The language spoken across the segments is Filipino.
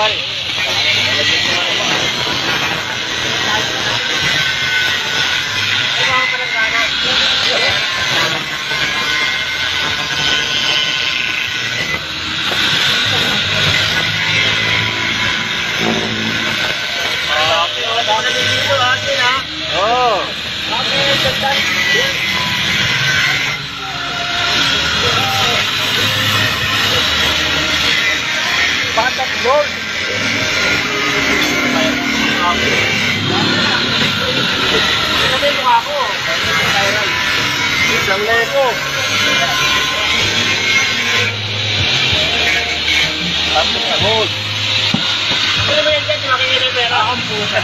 pare. Oh. Batak gold. Ano yung mukha ko? Isang leko. Tapos na gold. Ano ba yan dyan? Makikita yung pera akong pusa.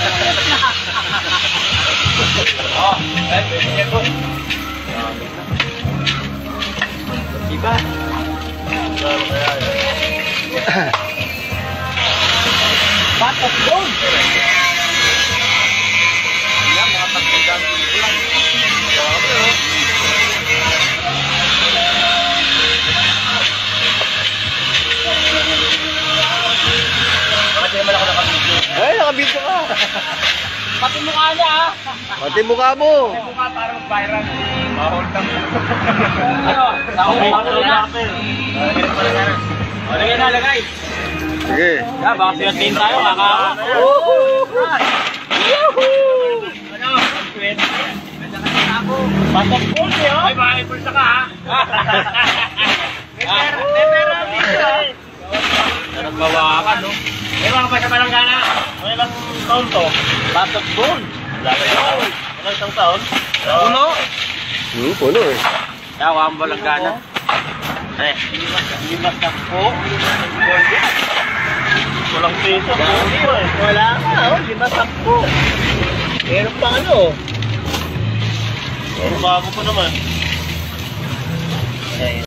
Oh, ito. Diba? Batak gold. Yan, mga tatandang lang. Bakit naman ako nakabidyo? Ay, nakabidyo ka. Pati mukha niya ha. Pati mukha mo. Pati mukha para mag-viral. Mahold lang. Ano? Nakuha na. Ganit pala sana. O, lagay na, lagay. Sige. Ya, baka siyatin tayo, kakawa. Ano? Batak gold eh, oh. Ay, bakit pulsa ka ha? May pera dito eh. Nagbawakan, no? May mga pa sa Balanggana. May ilang taon to? Batak gold. Dami yun. Ano isang taon? Puno? Puno eh. Kaya ako ang Balanggana. Eh, limas na po. Walang piso. Wala ka, oh. 5-10. Meron pang ano. Bago pa naman. Eh.